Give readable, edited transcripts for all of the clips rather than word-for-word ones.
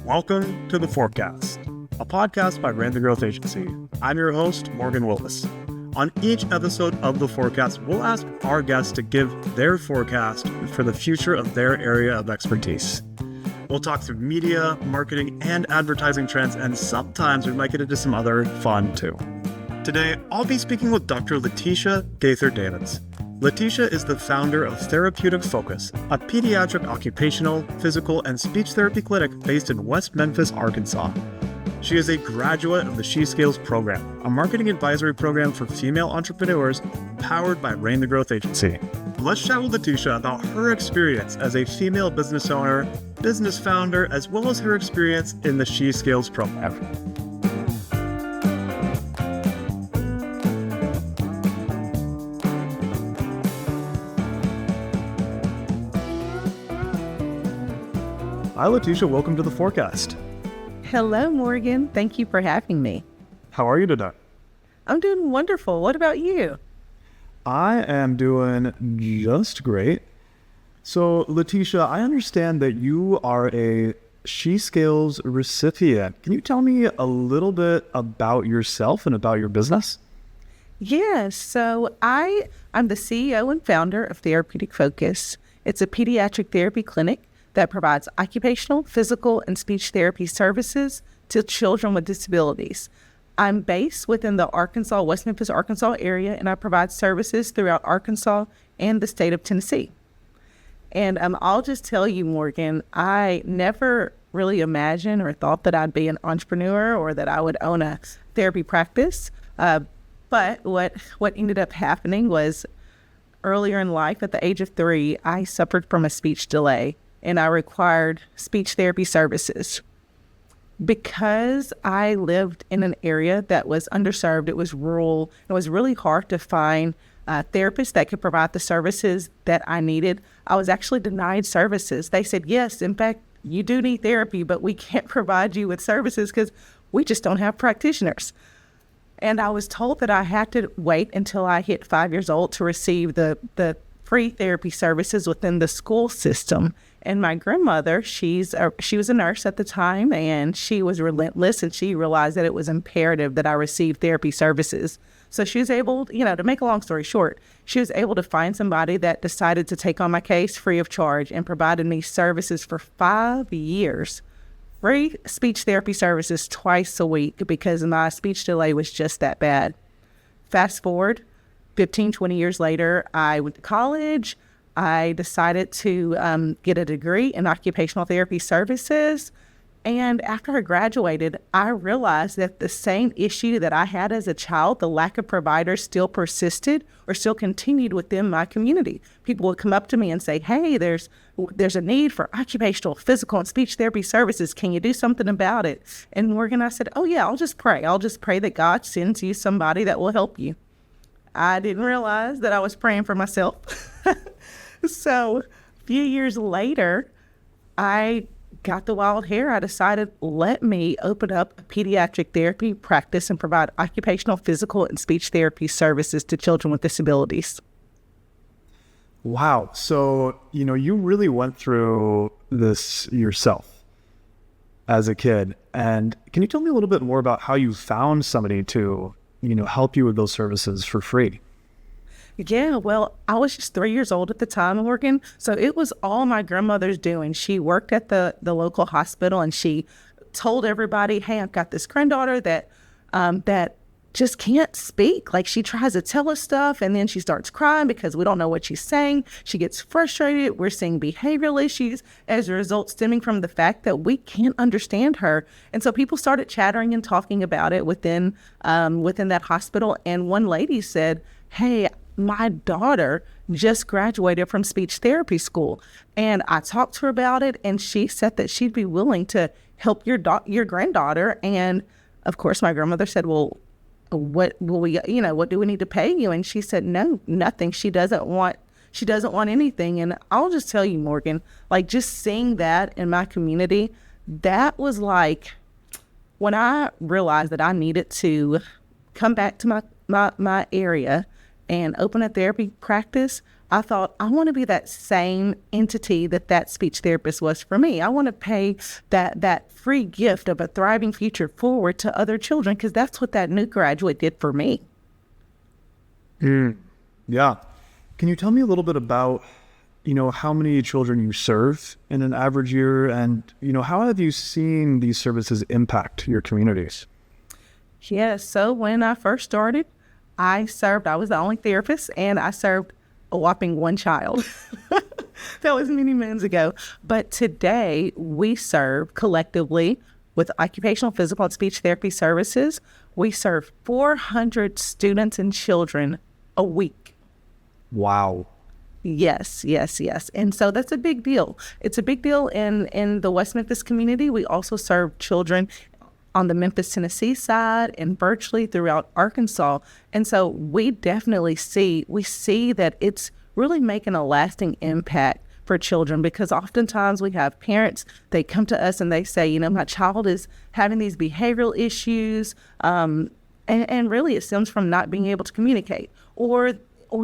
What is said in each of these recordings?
Welcome to The Forecast, a podcast by Brand the Growth Agency. I'm your host, Morgan Willis. On each episode of The Forecast, we'll ask our guests to give their forecast for the future of their area of expertise. We'll talk through media, marketing, and advertising trends, and sometimes we might get into some other fun too. Today, I'll be speaking with Dr. LaTeasha Gaither-Davis. LaTeasha is the founder of Therapeutic Focus, a pediatric occupational, physical, and speech therapy clinic based in West Memphis, Arkansas. She is a graduate of the SheScales program, a marketing advisory program for female entrepreneurs powered by Brand the Growth Agency. Let's chat with LaTeasha about her experience as a female business owner, business founder, as well as her experience in the SheScales program. Hi, LaTeasha. Welcome to The Forecast. Hello, Morgan. Thank you for having me. How are you today? I'm doing wonderful. What about you? I am doing just great. So, LaTeasha, I understand that you are a SheScales recipient. Can you tell me a little bit about yourself and about your business? Yes. So I'm the CEO and founder of Therapeutic Focus. It's a pediatric therapy clinic that provides occupational, physical, and speech therapy services to children with disabilities. I'm based within the West Memphis, Arkansas area, and I provide services throughout Arkansas and the state of Tennessee. And I'll just tell you, Morgan, I never really imagined or thought that I'd be an entrepreneur or that I would own a therapy practice. But what ended up happening was earlier in life, at the age of 3, I suffered from a speech delay, and I required speech therapy services. Because I lived in an area that was underserved, it was rural, it was really hard to find therapists that could provide the services that I needed. I was actually denied services. They said, yes, in fact, you do need therapy, but we can't provide you with services because we just don't have practitioners. And I was told that I had to wait until I hit 5 years old to receive the free therapy services within the school system. And my grandmother, she was a nurse at the time, and she was relentless, and she realized that it was imperative that I receive therapy services. So she was able, to make a long story short, she was able to find somebody that decided to take on my case free of charge and provided me services for 5 years. Free speech therapy services twice a week because my speech delay was just that bad. Fast forward 15, 20 years later, I went to college. I decided to get a degree in occupational therapy services. And after I graduated, I realized that the same issue that I had as a child, the lack of providers, still persisted or still continued within my community. People would come up to me and say, hey, there's a need for occupational, physical, and speech therapy services. Can you do something about it? And Morgan, I said, oh yeah, I'll just pray. I'll just pray that God sends you somebody that will help you. I didn't realize that I was praying for myself. So a few years later, I got the wild hair. I decided, let me open up a pediatric therapy practice and provide occupational, physical, and speech therapy services to children with disabilities. Wow. So, you really went through this yourself as a kid. And can you tell me a little bit more about how you found somebody to, help you with those services for free? Yeah, well, I was just 3 years old at the time, Morgan. So it was all my grandmother's doing. She worked at the local hospital, and she told everybody, hey, I've got this granddaughter that just can't speak. Like, she tries to tell us stuff, and then she starts crying because we don't know what she's saying. She gets frustrated. We're seeing behavioral issues as a result stemming from the fact that we can't understand her. And so people started chattering and talking about it within that hospital. And one lady said, hey, my daughter just graduated from speech therapy school, and I talked to her about it, and she said that she'd be willing to help your granddaughter. And of course, my grandmother said, well, what do we need to pay you? And she said, no, nothing. She doesn't want anything. And I'll just tell you, Morgan, like, just seeing that in my community, that was like when I realized that I needed to come back to my area and open a therapy practice. I thought, I want to be that same entity that speech therapist was for me. I want to pay that free gift of a thriving future forward to other children, because that's what that new graduate did for me. Yeah. Can you tell me a little bit about, how many children you serve in an average year, and, how have you seen these services impact your communities? Yes. So when I first started, I was the only therapist, and I served a whopping one child. That was many moons ago. But today we serve collectively with occupational, physical, and speech therapy services. We serve 400 students and children a week. Wow. Yes. And so that's a big deal. It's a big deal in the West Memphis community. We also serve children on the Memphis, Tennessee side and virtually throughout Arkansas. And so we definitely see that it's really making a lasting impact for children, because oftentimes we have parents, they come to us and they say, my child is having these behavioral issues, and really it stems from not being able to communicate, or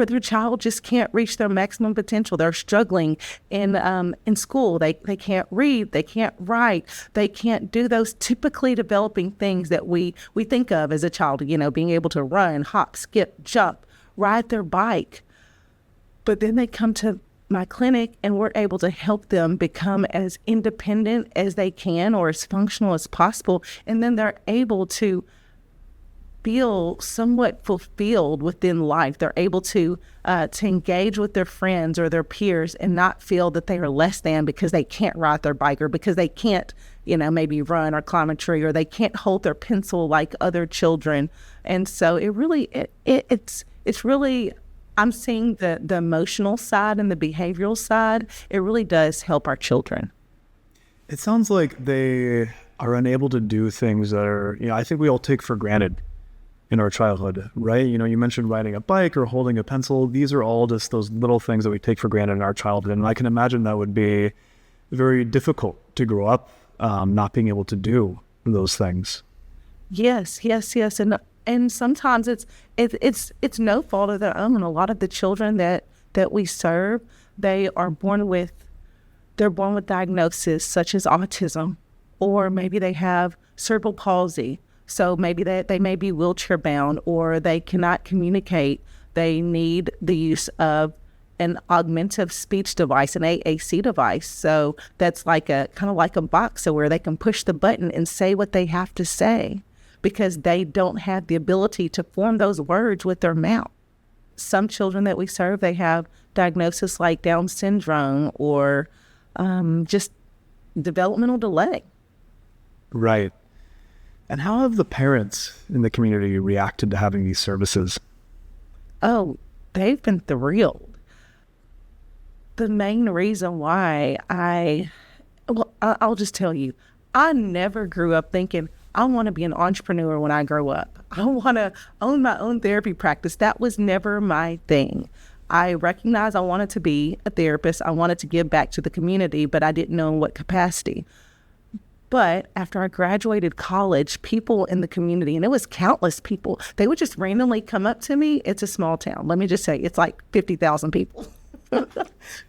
their child just can't reach their maximum potential. They're struggling in school. They can't read, they can't write, they can't do those typically developing things that we think of as a child, being able to run, hop, skip, jump, ride their bike. But then they come to my clinic and we're able to help them become as independent as they can, or as functional as possible. And then they're able to feel somewhat fulfilled within life. They're able to engage with their friends or their peers and not feel that they are less than because they can't ride their bike, or because they can't, maybe run or climb a tree, or they can't hold their pencil like other children. And so it's really, I'm seeing the emotional side and the behavioral side. It really does help our children. It sounds like they are unable to do things that are, I think we all take for granted in our childhood, right? You mentioned riding a bike or holding a pencil. These are all just those little things that we take for granted in our childhood. And I can imagine that would be very difficult to grow up not being able to do those things. Yes. And sometimes it's no fault of their own. A lot of the children that we serve, they're born with diagnoses such as autism, or maybe they have cerebral palsy. So maybe they may be wheelchair bound, or they cannot communicate. They need the use of an augmentative speech device, an AAC device. So that's kind of like a box, so where they can push the button and say what they have to say, because they don't have the ability to form those words with their mouth. Some children that we serve, they have diagnosis like Down syndrome, or just developmental delay. Right. And how have the parents in the community reacted to having these services? Oh, they've been thrilled. The main reason why I'll just tell you, I never grew up thinking, I want to be an entrepreneur when I grow up. I want to own my own therapy practice. That was never my thing. I recognized I wanted to be a therapist. I wanted to give back to the community, but I didn't know in what capacity. But after I graduated college, people in the community, and it was countless people, they would just randomly come up to me. It's a small town. Let me just say, it's like 50,000 people.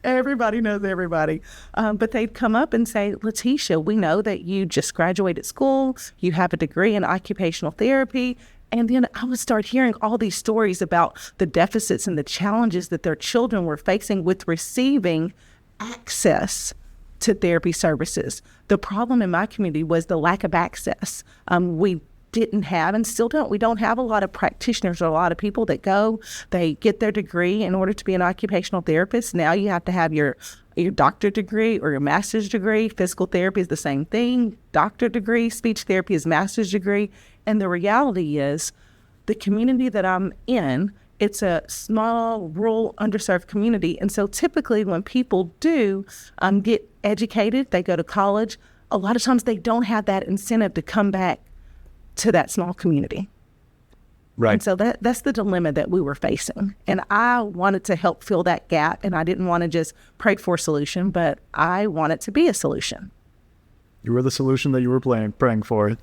Everybody knows everybody. But they'd come up and say, LaTeasha, we know that you just graduated school. You have a degree in occupational therapy. And then I would start hearing all these stories about the deficits and the challenges that their children were facing with receiving access to therapy services. The problem in my community was the lack of access. We didn't have, and still don't, we don't have a lot of practitioners or a lot of people that they get their degree in order to be an occupational therapist. Now you have to have your doctorate degree or your master's degree. Physical therapy is the same thing. Doctorate degree, speech therapy is master's degree. And the reality is, the community that I'm in, it's a small, rural, underserved community. And so typically when people do get educated, they go to college, a lot of times they don't have that incentive to come back to that small community. Right. And so that's the dilemma that we were facing. And I wanted to help fill that gap. And I didn't want to just pray for a solution, but I wanted to be a solution. You were the solution that you were praying for.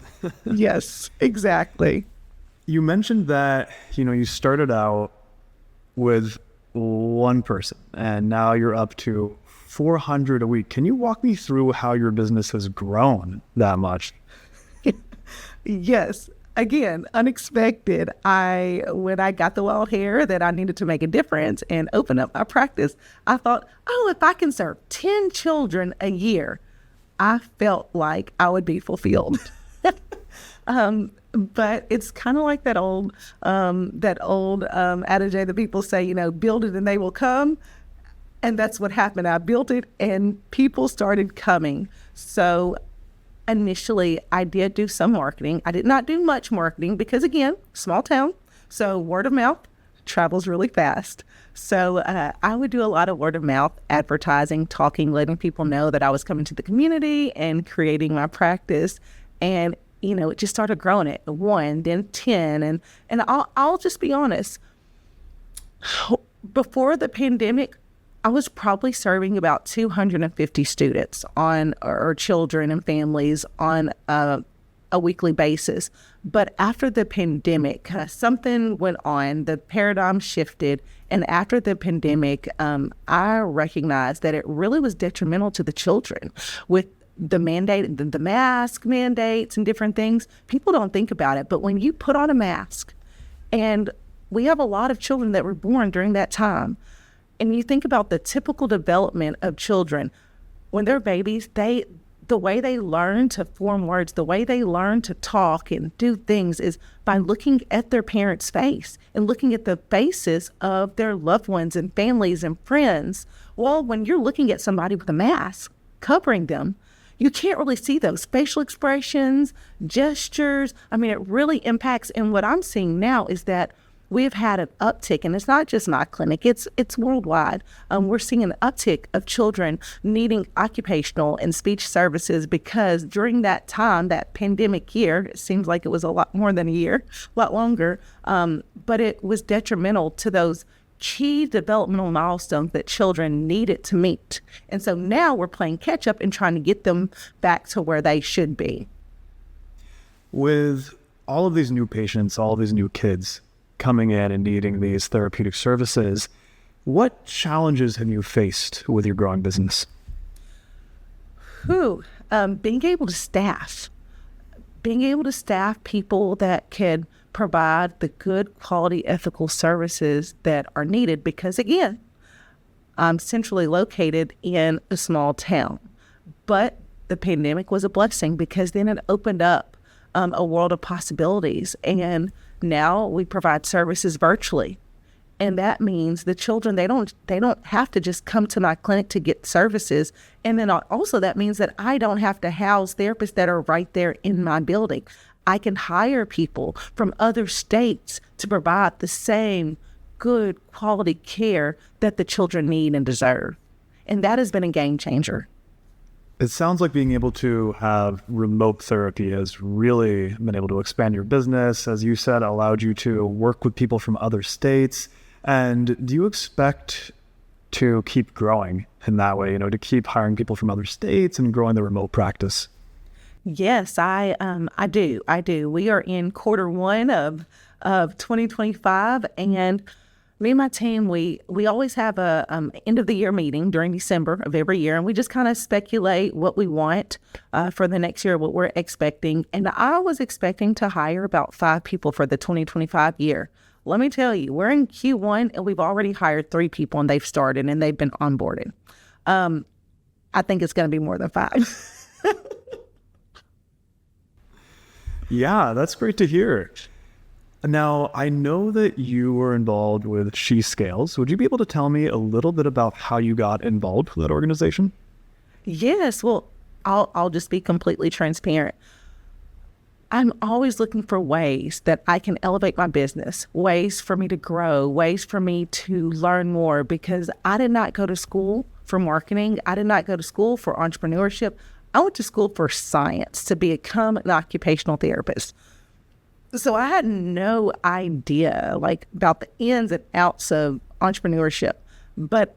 Yes, exactly. You mentioned that, you started out with one person, and now you're up to 400 a week. Can you walk me through how your business has grown that much? Yes. Again, unexpected. When I got the wild hair that I needed to make a difference and open up my practice, I thought, oh, if I can serve 10 children a year, I felt like I would be fulfilled. But it's kind of like that old adage that people say, build it and they will come. And that's what happened. I built it and people started coming. So initially, I did do some marketing. I did not do much marketing because, again, small town. So word of mouth travels really fast. So I would do a lot of word of mouth advertising, talking, letting people know that I was coming to the community and creating my practice. And, it just started growing at 1, then 10. And I'll just be honest. Before the pandemic, I was probably serving about 250 students or children and families on a weekly basis. But after the pandemic, something went on, the paradigm shifted. And after the pandemic, I recognized that it really was detrimental to the children with the mask mandates and different things. People don't think about it. But when you put on a mask, and we have a lot of children that were born during that time, and you think about the typical development of children, when they're babies, the way they learn to form words, the way they learn to talk and do things is by looking at their parents' face and looking at the faces of their loved ones and families and friends. Well, when you're looking at somebody with a mask covering them, you can't really see those facial expressions, gestures. I mean, it really impacts. And what I'm seeing now is that we've had an uptick, and it's not just my clinic, it's worldwide. We're seeing an uptick of children needing occupational and speech services because during that time, that pandemic year, it seems like it was a lot more than a year, a lot longer, but it was detrimental to those key developmental milestones that children needed to meet. And so now we're playing catch up and trying to get them back to where they should be. With all of these new patients, all of these new kids coming in and needing these therapeutic services, what challenges have you faced with your growing business? Being able to staff people that can provide the good quality ethical services that are needed, because again, I'm centrally located in a small town, but the pandemic was a blessing because then it opened up a world of possibilities, and now we provide services virtually. And that means the children, they don't have to just come to my clinic to get services. And then also that means that I don't have to house therapists that are right there in my building. I can hire people from other states to provide the same good quality care that the children need and deserve. And that has been a game changer. It sounds like being able to have remote therapy has really been able to expand your business. As you said, allowed you to work with people from other states. And do you expect to keep growing in that way, to keep hiring people from other states and growing the remote practice? Yes, I do. We are in Q1 of 2025, and me and my team, we always have a end of the year meeting during December of every year, and we just kind of speculate what we want for the next year, what we're expecting. And I was expecting to hire about 5 people for the 2025 year. Let me tell you, we're in Q1 and we've already hired 3 people and they've started and they've been onboarded. I think it's going to be more than 5. Yeah, that's great to hear. Now, I know that you were involved with SheScales. Would you be able to tell me a little bit about how you got involved with that organization? Yes. Well, I'll just be completely transparent. I'm always looking for ways that I can elevate my business, ways for me to grow, ways for me to learn more, because I did not go to school for marketing. I did not go to school for entrepreneurship. I went to school for science to become an occupational therapist. So I had no idea about the ins and outs of entrepreneurship. But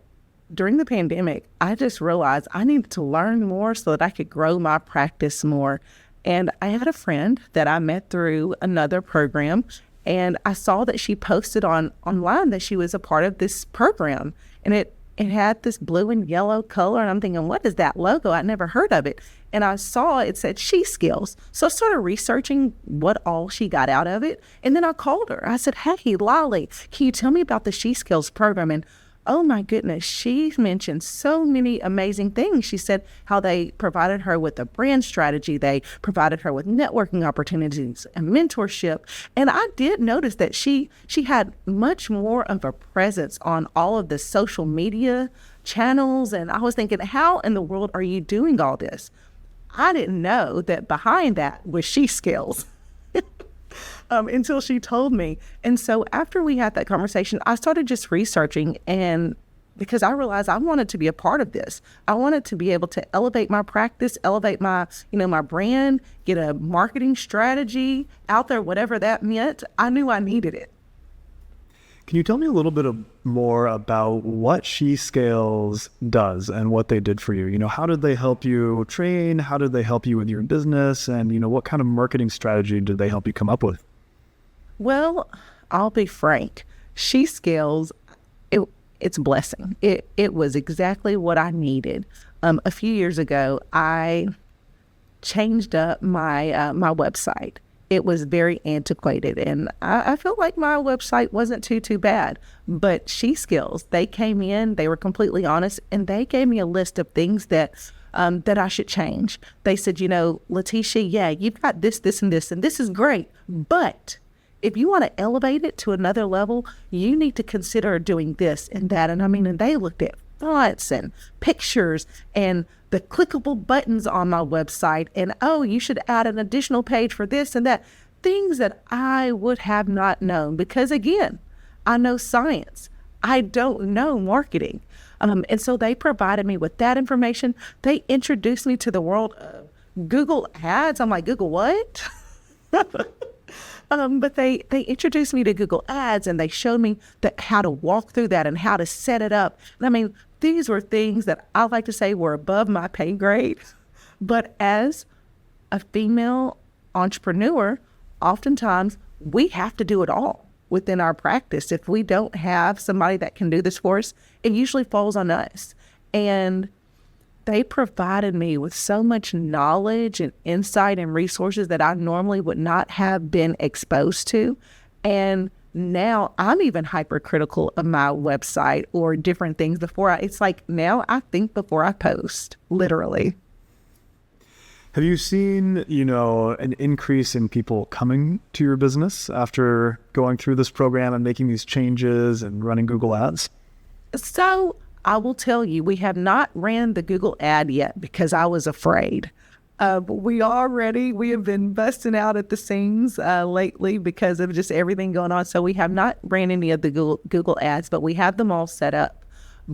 during the pandemic, I just realized I needed to learn more so that I could grow my practice more. And I had a friend that I met through another program, And I saw that she posted online that she was a part of this program, and it had this blue and yellow color. And I'm thinking, what is that logo? I'd never heard of it. And I saw it said SheScales. So I started researching what all she got out of it. And then I called her. I said, hey, Lolly, can you tell me about the SheScales program? And oh my goodness, she mentioned so many amazing things. She said how they provided her with a brand strategy. They provided her with networking opportunities and mentorship. And I did notice that she had much more of a presence on all of the social media channels. And I was thinking, how in the world are you doing all this? I didn't know that behind that was SheScales. Until she told me. And so after we had that conversation, I started just researching, and because I realized I wanted to be a part of this. I wanted to be able to elevate my practice, elevate my brand, get a marketing strategy out there, whatever that meant. I knew I needed it. Can you tell me a little bit more about what SheScales does and what they did for you? You know, how did they help you train? How did they help you with your business? And, you know, what kind of marketing strategy did they help you come up with? Well, I'll be frank. SheScales, it's a blessing. It was exactly what I needed. A few years ago, I changed up my my website. It was very antiquated, and I felt like my website wasn't too bad. But SheScales, they came in, they were completely honest, and they gave me a list of things that I should change. They said, you know, LaTeasha, yeah, you've got this, and this is great, but if you want to elevate it to another level, you need to consider doing this and that. And they looked at fonts and pictures and the clickable buttons on my website. And, oh, you should add an additional page for this and that. Things that I would have not known because, again, I know science. I don't know marketing. And so they provided me with that information. They introduced me to the world of Google Ads. I'm like, Google what? But they introduced me to Google Ads, and they showed me how to walk through that and how to set it up. And these were things that I like to say were above my pay grade. But as a female entrepreneur, oftentimes we have to do it all within our practice. If we don't have somebody that can do this for us, it usually falls on us. And they provided me with so much knowledge and insight and resources that I normally would not have been exposed to. And now I'm even hypercritical of my website or different things it's like now I think before I post, literally. Have you seen, an increase in people coming to your business after going through this program and making these changes and running Google Ads? So I will tell you, we have not ran the Google ad yet because I was afraid. But we have been busting out at the seams lately because of just everything going on. So we have not ran any of the Google ads, but we have them all set up.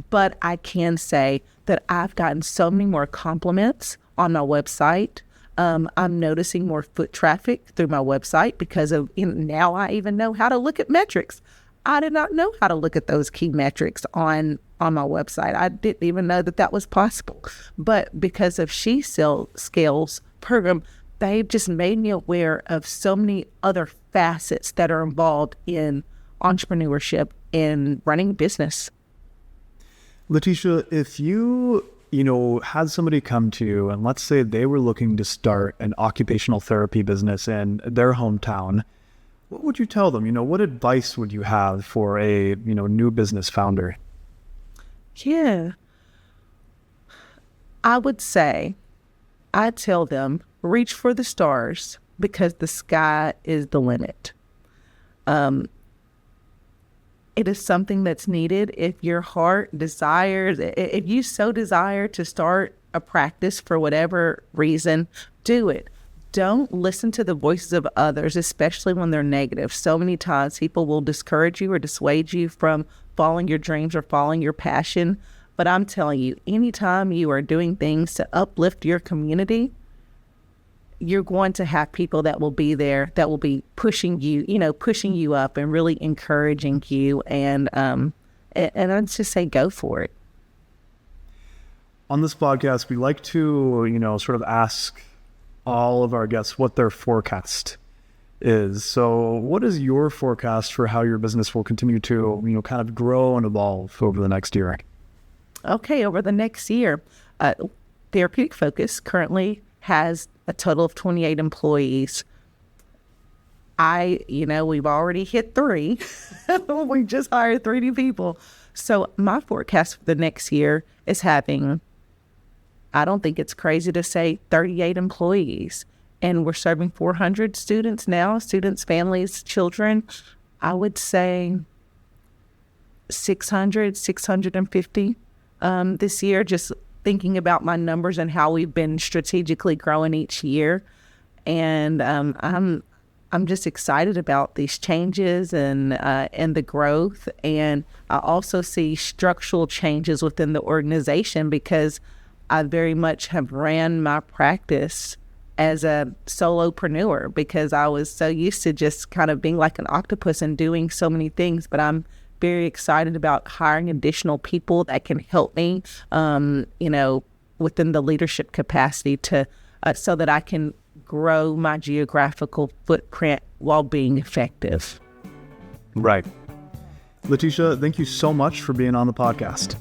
But I can say that I've gotten so many more compliments on my website. I'm noticing more foot traffic through my website because of now I even know how to look at metrics. I did not know how to look at those key metrics on my website. I didn't even know that was possible. But because of SheScales program, they've just made me aware of so many other facets that are involved in entrepreneurship and running business. LaTeasha, if you had somebody come to you and let's say they were looking to start an occupational therapy business in their hometown, what would you tell them? What advice would you have for a, new business founder? Yeah. I would say, I tell them, reach for the stars because the sky is the limit. It is something that's needed. If your heart desires, if you so desire to start a practice for whatever reason, do it. Don't listen to the voices of others, especially when they're negative. So many times people will discourage you or dissuade you from following your dreams or following your passion. But I'm telling you, anytime you are doing things to uplift your community, you're going to have people that will be there, that will be pushing you up and really encouraging you. And I'd just say, go for it. On this podcast, we like to, sort of ask all of our guests what their forecast is. So what is your forecast for how your business will continue to, kind of grow and evolve over the next year? Okay, over the next year, Therapeutic Focus currently has a total of 28 employees. We've already hit 3. We just hired 3 new people. So my forecast for the next year is having, I don't think it's crazy to say, 38 employees. And we're serving 400 students now, students, families, children. I would say 650 this year, just thinking about my numbers and how we've been strategically growing each year. And I'm just excited about these changes and the growth. And I also see structural changes within the organization because I very much have ran my practice as a solopreneur because I was so used to just kind of being like an octopus and doing so many things. But I'm very excited about hiring additional people that can help me, within the leadership capacity to so that I can grow my geographical footprint while being effective. Right. LaTeasha, thank you so much for being on the podcast.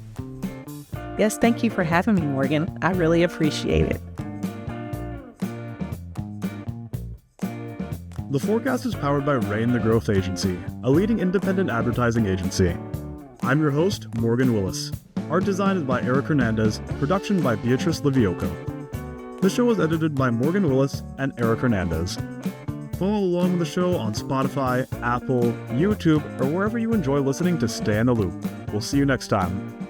Yes, thank you for having me, Morgan. I really appreciate it. The Forecast is powered by Rain the Growth Agency, a leading independent advertising agency. I'm your host, Morgan Willis. Art design is by Eric Hernandez, production by Beatrice Livioco. The show is edited by Morgan Willis and Eric Hernandez. Follow along with the show on Spotify, Apple, YouTube, or wherever you enjoy listening to stay in the loop. We'll see you next time.